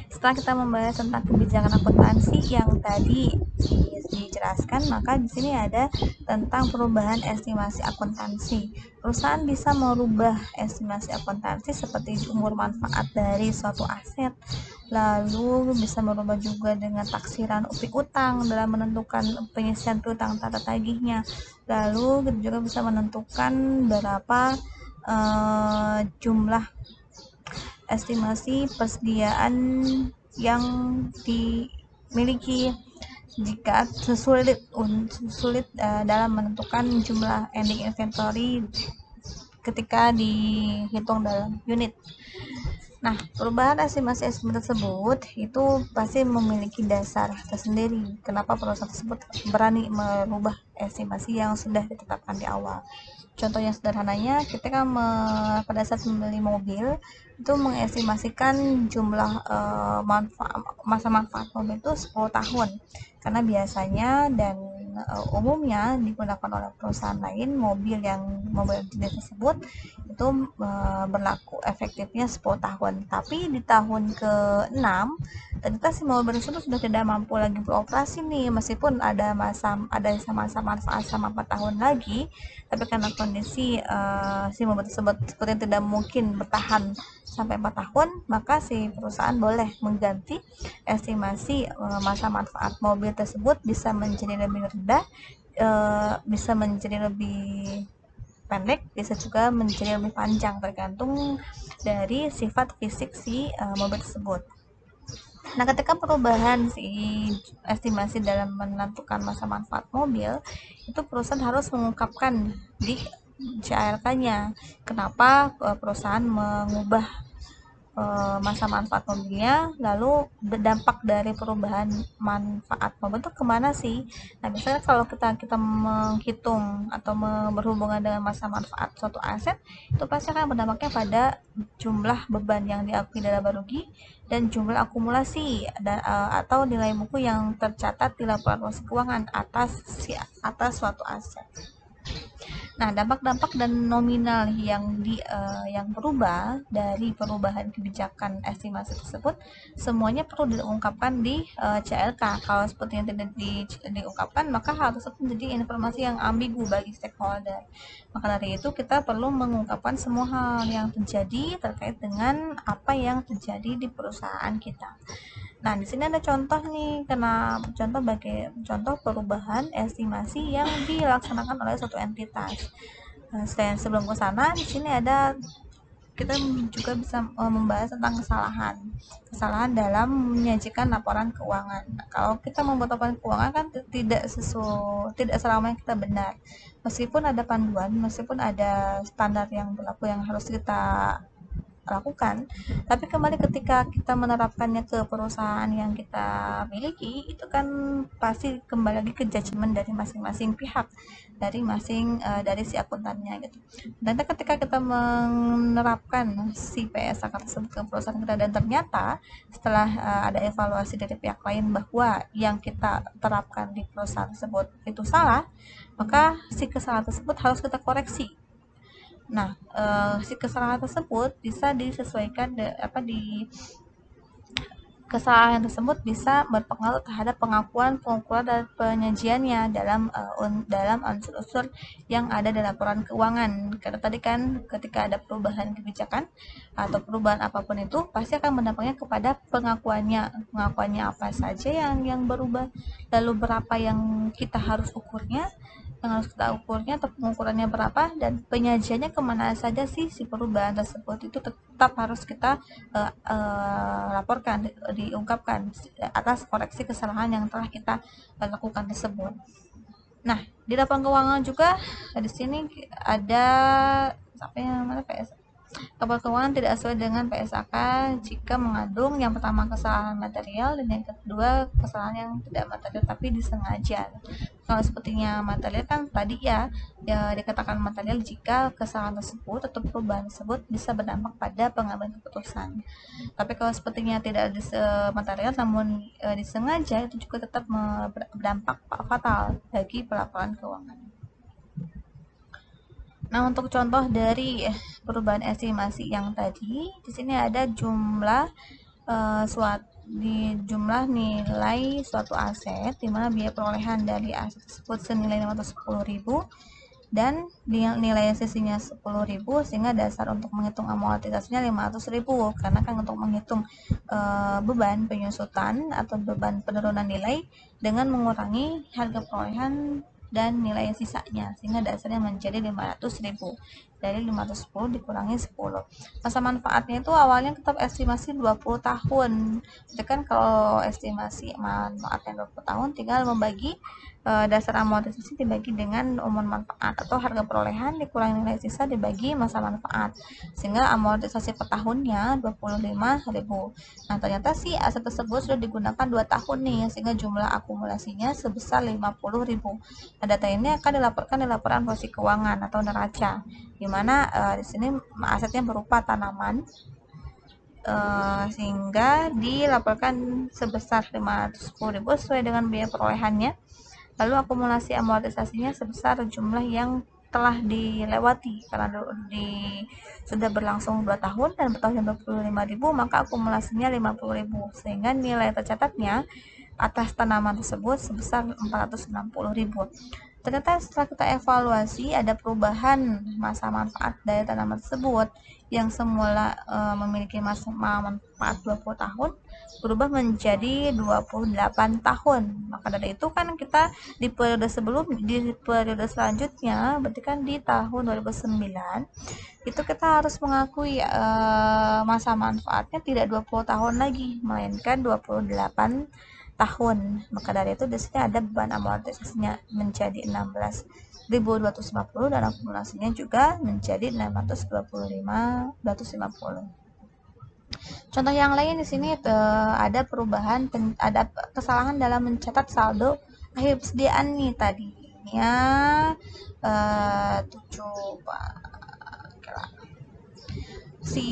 Setelah kita membahas tentang kebijakan akuntansi yang tadi dijelaskan, maka di sini ada tentang perubahan estimasi akuntansi. Perusahaan bisa merubah estimasi akuntansi seperti umur manfaat dari suatu aset, lalu bisa merubah juga dengan taksiran utang dalam menentukan penyelesaian piutang tata tagihnya, lalu kita juga bisa menentukan berapa jumlah estimasi persediaan yang dimiliki jika sulit dalam menentukan jumlah ending inventory ketika dihitung dalam unit. Nah, perubahan estimasi tersebut itu pasti memiliki dasar tersendiri kenapa perusahaan tersebut berani merubah estimasi yang sudah ditetapkan di awal. Contoh yang sederhananya, ketika pada saat membeli mobil itu mengestimasikan jumlah masa manfaat mobil itu 10 tahun, karena biasanya dan umumnya digunakan oleh perusahaan lain mobil jenis tersebut itu berlaku efektifnya 10 tahun. Tapi di tahun ke-6 ternyata si mobil tersebut sudah tidak mampu lagi beroperasi nih, meskipun ada masa manfaat sama 4 tahun lagi, tapi karena kondisi si mobil tersebut seperti tidak mungkin bertahan sampai 4 tahun, maka si perusahaan boleh mengganti estimasi masa manfaat mobil tersebut bisa menjadi lebih rendah, bisa menjadi lebih pendek, bisa juga menjadi lebih panjang tergantung dari sifat fisik si mobil tersebut. Nah, ketika perubahan si estimasi dalam menentukan masa manfaat mobil, itu perusahaan harus mengungkapkan di CARK-nya kenapa perusahaan mengubah masa manfaat mobilnya, lalu dampak dari perubahan manfaat mobil itu kemana sih. Nah, misalnya kalau kita menghitung atau berhubungan dengan masa manfaat suatu aset, itu pasti akan berdampaknya pada jumlah beban yang diakui dalam rugi dan jumlah akumulasi atau nilai buku yang tercatat di laporan keuangan atas suatu aset. Nah, dampak-dampak dan nominal yang berubah dari perubahan kebijakan estimasi tersebut semuanya perlu diungkapkan di CLK. Kalau seperti yang tidak diungkapkan, maka hal tersebut menjadi informasi yang ambigu bagi stakeholder. Maka dari itu kita perlu mengungkapkan semua hal yang terjadi terkait dengan apa yang terjadi di perusahaan kita. Nah, di sini ada contoh nih, contoh perubahan estimasi yang dilaksanakan oleh suatu entitas. Nah, sebelum ke sana, di sini kita juga bisa membahas tentang kesalahan dalam menyajikan laporan keuangan. Nah, kalau kita membuat laporan keuangan kan tidak selamanya kita benar, meskipun ada panduan, meskipun ada standar yang berlaku yang harus kita lakukan, tapi kembali ketika kita menerapkannya ke perusahaan yang kita miliki, itu kan pasti kembali lagi ke judgement dari masing-masing pihak, dari si akuntannya gitu. Dan ketika kita menerapkan si PSAK tersebut ke perusahaan kita dan ternyata setelah ada evaluasi dari pihak lain bahwa yang kita terapkan di perusahaan tersebut itu salah, maka si kesalahan tersebut harus kita koreksi. Nah, si kesalahan tersebut bisa disesuaikan kesalahan tersebut bisa berpengaruh terhadap pengukuran dan penyajiannya dalam unsur-unsur yang ada di laporan keuangan. Karena tadi kan ketika ada perubahan kebijakan atau perubahan apapun itu pasti akan mendampaknya kepada pengakuannya apa saja yang berubah, lalu berapa yang kita harus ukurnya, atau pengukurannya berapa, dan penyajiannya kemana saja sih si perubahan tersebut itu tetap harus kita laporkan, diungkapkan atas koreksi kesalahan yang telah kita lakukan tersebut. Nah, di laporan keuangan juga di sini ada laporan keuangan tidak sesuai dengan PSAK jika mengandung yang pertama kesalahan material dan yang kedua kesalahan yang tidak material tapi disengaja. Kalau sepertinya material kan tadi ya dikatakan material jika kesalahan tersebut atau perubahan tersebut bisa berdampak pada pengambilan keputusan. Tapi kalau sepertinya tidak material namun disengaja, itu juga tetap berdampak fatal bagi pelaporan keuangan. Nah, untuk contoh dari perubahan estimasi yang tadi, di sini ada jumlah di jumlah nilai suatu aset, di mana biaya perolehan dari aset tersebut senilai 510.000 dan nilai sisinya 10.000, sehingga dasar untuk menghitung amortisasinya 500.000, karena kan untuk menghitung beban penyusutan atau beban penurunan nilai dengan mengurangi harga perolehan dan nilai sisanya, sehingga dasarnya menjadi 500.000. Dari 510 dikurangi 10. Masa manfaatnya itu awalnya tetap estimasi 20 tahun. Jadi kan kalau estimasi manfaatnya 20 tahun, tinggal membagi dasar amortisasi dibagi dengan umur manfaat, atau harga perolehan dikurangi nilai sisa dibagi masa manfaat, sehingga amortisasi per tahunnya 25.000. Nah, ternyata si aset tersebut sudah digunakan 2 tahun nih, sehingga jumlah akumulasinya sebesar 50.000. Nah, data ini akan dilaporkan di laporan posisi keuangan atau neraca, di mana di sini asetnya berupa tanaman, sehingga dilaporkan sebesar 510.000 sesuai dengan biaya perolehannya. Lalu akumulasi amortisasinya sebesar jumlah yang telah dilewati, karena sudah berlangsung 2 tahun dan bertahun 25.000, maka akumulasinya 50.000, sehingga nilai tercatatnya atas tanaman tersebut sebesar 460.000. Ternyata setelah kita evaluasi, ada perubahan masa manfaat dari tanaman tersebut yang semula memiliki masa manfaat 20 tahun berubah menjadi 28 tahun. Maka dari itu kan kita di periode selanjutnya, berarti kan di tahun 2009 itu kita harus mengakui masa manfaatnya tidak 20 tahun lagi, melainkan 28 tahun. Maka dari itu di sini ada beban amortisasinya menjadi 16.250 dan akumulasinya juga menjadi 250. Contoh yang lain di sini ada perubahan, ada kesalahan dalam mencatat saldo akhir persediaan nih, tadinya 7 si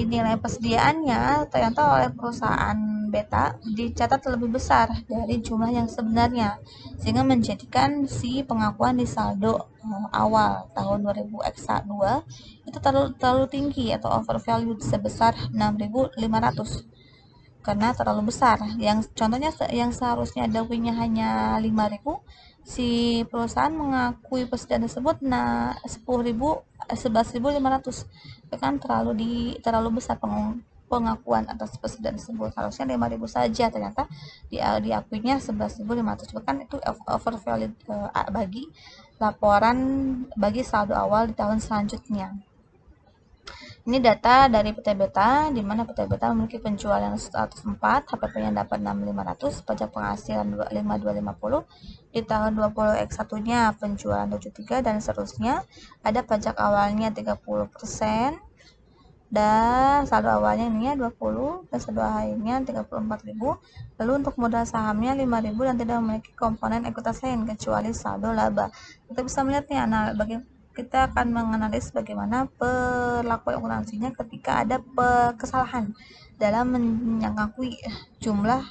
nilai persediaannya ternyata oleh perusahaan beta dicatat lebih besar dari jumlah yang sebenarnya, sehingga menjadikan si pengakuan di saldo awal tahun 2000 X2 itu terlalu tinggi atau overvalued sebesar 6.500, karena terlalu besar. Yang contohnya yang seharusnya DAWI-nya hanya 5.000, si perusahaan mengakui persediaan tersebut 11.500, itu kan terlalu besar pengakuan atas persediaan tersebut. Harusnya 5.000 saja, ternyata diakuinya 11.500, bahkan itu overvalid bagi laporan bagi saldo awal di tahun selanjutnya. Ini data dari PT Beta, di mana PT Beta memiliki penjualan 104, HPP-nya dapat 6.500, pajak penghasilan 5.250, di tahun 20 X1-nya penjualan 73, dan seterusnya. Ada pajak awalnya 30%, dan saldo awalnya ini 20, dan saldo akhirnya 34.000. Lalu untuk modal sahamnya 5.000 dan tidak memiliki komponen ekuitas lain kecuali saldo laba. Kita bisa melihat nih, kita akan menganalisis bagaimana perlakuan akuntansinya ketika ada kesalahan dalam mengakui jumlah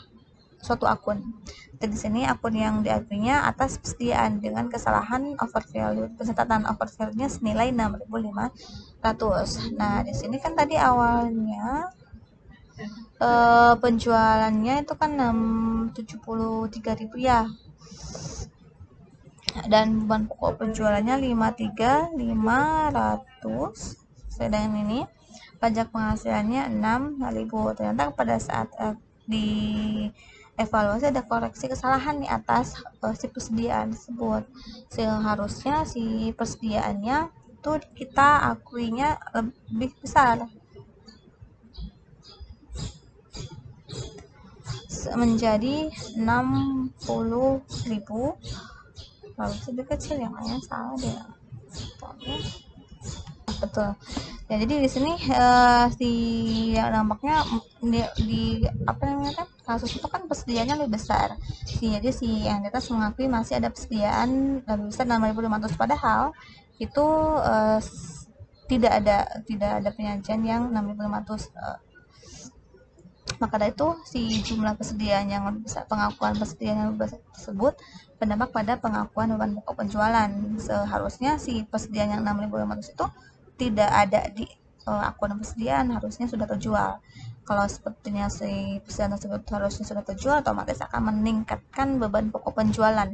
suatu akun. Jadi di sini akun yang diakuinya atas persediaan dengan kesalahan overvalue, pencatatan overvalue-nya senilai 6.500. Nah, di sini kan tadi awalnya penjualannya itu kan 73.000 ya, dan beban pokok penjualannya 53.500. Sedangkan ini pajak penghasilannya 6.000. Ternyata pada saat di evaluasi ada koreksi kesalahan nih atas si persediaan tersebut. Seharusnya si persediaannya itu kita akuinya lebih besar, menjadi 60.000. Lalu lebih kecil, yang lainnya salah deh. Betul. Ya, jadi di sini si yang nampaknya di apa namanya kan, kasus itu kan persediaannya lebih besar. Jadi si entitas mengakui masih ada persediaan lebih besar 6.500, padahal itu tidak ada penyajian yang 6.500. Maka dari itu si jumlah persediaan yang lebih besar, pengakuan persediaan yang lebih besar tersebut berdampak pada pengakuan beban pokok penjualan. Seharusnya si persediaan yang 6.500 itu tidak ada di akun persediaan, harusnya sudah terjual. Kalau sepertinya si perusahaan tersebut harusnya sudah terjual, otomatis akan meningkatkan beban pokok penjualan.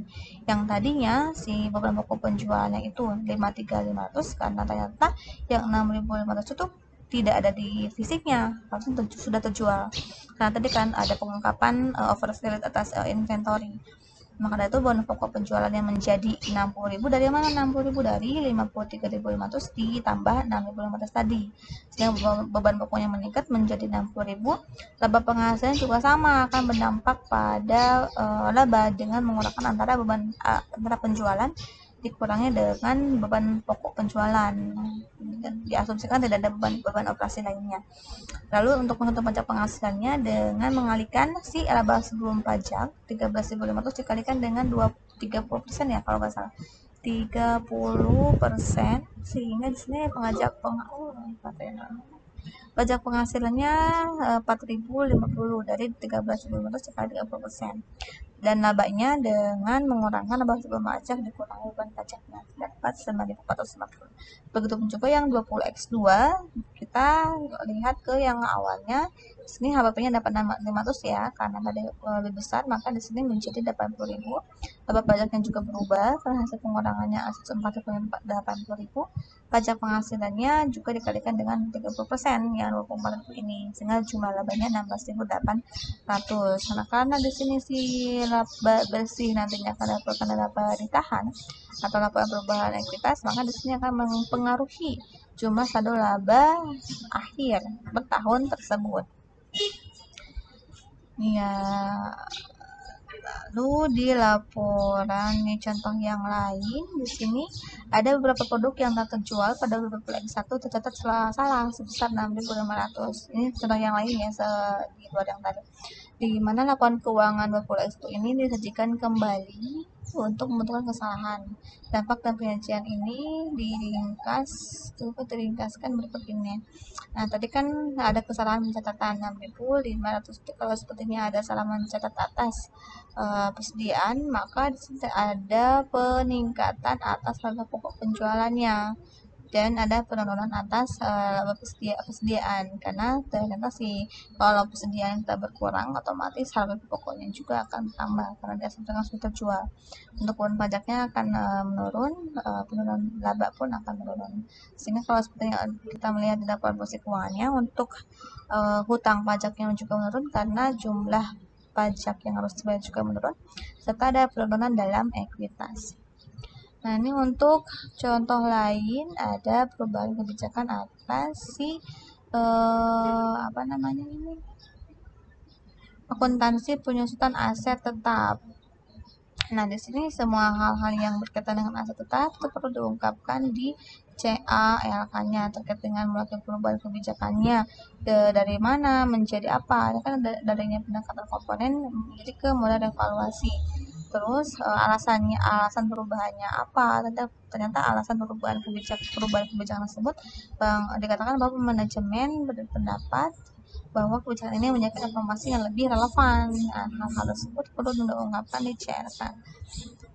Yang tadinya si beban pokok penjualannya itu 53.500, karena ternyata yang 6.500 itu tidak ada di fisiknya, langsung sudah terjual. Karena tadi kan ada pengungkapan oversell atas inventory. Maka dari itu bonus pokok penjualannya menjadi 60.000. Dari mana 60.000? Dari 53.500 ditambah 6.500 tadi. Sehingga beban pokoknya meningkat menjadi 60.000. Laba penghasilan juga sama, akan berdampak pada laba dengan mengurangkan antara antara penjualan dikurangi dengan beban pokok penjualan. Dan diasumsikan tidak ada beban operasi lainnya. Lalu untuk menghitung pajak penghasilannya dengan mengalihkan si laba sebelum pajak 13.500 dikalikan dengan 30% ya kalau nggak salah. 30%, sehingga di sini pajak penghasilannya 4.050 dari 13.500 dikali 30%. Dan labanya dengan mengurangkan laba sebelum pajak dikurangi beban pajaknya dapat 9.450. Begitupun juga yang 20x2, kita lihat ke yang awalnya. Di sini HPP-nya dapat 500 ya, karena tadi lebih besar, maka di sini menjadi 80.000. Laba pajaknya juga berubah karena hasil pengurangannya 40.080. Pajak penghasilannya juga dikalikan dengan 30% yang 24.000 ini, sehingga jumlah labanya 16.800. Nah, karena di sini si laba bersih nantinya akan dapatkan laba ditahan atau laba perubahan ekuitas, maka di sini akan mempengaruhi jumlah saldo laba akhir bertahun tersebut. Ya, lalu di laporan nih contoh yang lain, di sini ada beberapa produk yang tak terjual pada WPX1 tercatat salah sebesar 6.500. Ini contoh yang lain ya, di luar yang tadi. Di mana laporan keuangan WPX1 ini disajikan kembali untuk membentukkan kesalahan. Dampak dan penyajian ini diringkaskan berikut ini. Nah, tadi kan ada kesalahan pencatatan 6.500. Kalau sepertinya ada salah mencatat atas persediaan, maka di sini ada peningkatan atas harga pokok penjualannya dan ada penurunan atas persediaan, karena ternyata kalau persediaan kita berkurang, otomatis harga pokoknya juga akan bertambah karena diasumsikan sudah terjual. Untuk pun pajaknya akan menurun, penurunan laba pun akan menurun. Sehingga kalau seperti kita melihat di laporan posisi keuangannya, untuk hutang pajaknya juga menurun karena jumlah pajak yang harus dibayar juga menurun, serta ada penurunan dalam ekuitas. Nah, ini untuk contoh lain ada perubahan kebijakan atas akuntansi penyusutan aset tetap. Nah, di sini semua hal-hal yang berkaitan dengan aset tetap itu perlu diungkapkan di CA-LK-nya terkait dengan melakukan perubahan kebijakannya dari mana menjadi apa. Ini kan darinya pendekatan komponen menjadi ke modal evaluasi. Terus alasan perubahannya apa? Ternyata alasan perubahan kebijakan tersebut dikatakan bahwa manajemen berpendapat bahwa kebijakan ini menyajikan informasi yang lebih relevan. Nah, hal-hal tersebut perlu diungkapkan di CRK.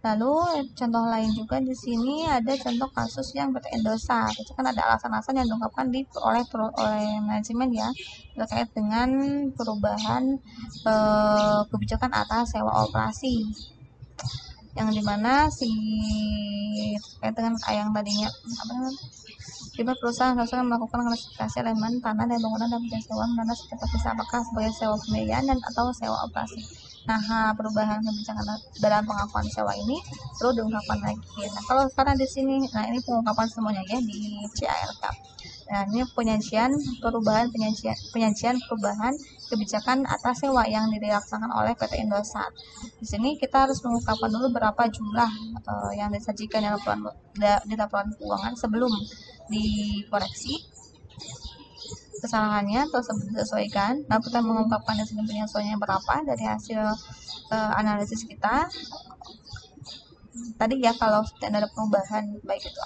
Lalu contoh lain juga di sini ada contoh kasus yang PT Indosat. Itu kan ada alasan-alasan yang diungkapkan oleh manajemen ya, terkait dengan perubahan kebijakan atas sewa operasi, yang dimana terkait dengan yang tadinya perusahaan melakukan klasifikasi elemen tanah dan bangunan dan sewa menanda secara terpisah, apakah sebagai sewa pembiayaan dan atau sewa operasi. Nah, perubahan kebijakan dalam pengakuan sewa ini perlu diungkapkan lagi. Nah, kalau sekarang di sini, ini pengungkapan semuanya ya di CALK. Nah, ini penyajian perubahan kebijakan atas sewa yang dilaksanakan oleh PT Indosat. Di sini kita harus mengungkapkan dulu berapa jumlah yang disajikan di laporan keuangan sebelum dikoreksi kesalahannya atau disesuaikan. Lalu kita mengungkapkan di sini penyesuaiannya berapa dari hasil analisis kita. Tadi ya, kalau ada perubahan baik itu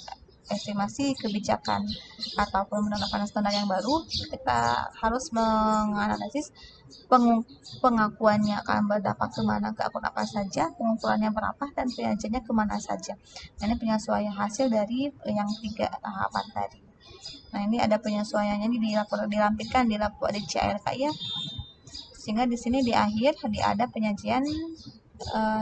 estimasi kebijakan ataupun menetapkan standar yang baru, kita harus menganalisis pengakuannya akan berdampak kemana, ke akun apa saja, pengukurannya berapa, dan penyajiannya kemana saja. Ini penyesuaian hasil dari yang 3 tahapan tadi. Nah, ini ada penyesuaiannya dilampirkan di CLK ya. Sehingga di sini di akhir ada penyajian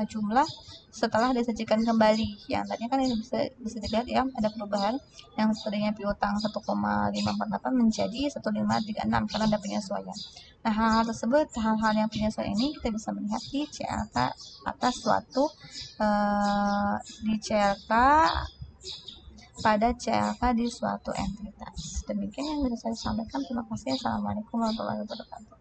jumlah setelah disajikan kembali. Yang tadinya kan ini bisa dilihat ya, ada perubahan yang tadinya piutang 1,548 menjadi 1,536 karena ada penyesuaian. Nah, hal-hal yang penyesuaian ini kita bisa melihat di CLK atas suatu di CLK pada CLK di suatu entitas. Demikian yang bisa saya sampaikan. Terima kasih. Assalamualaikum warahmatullahi wabarakatuh.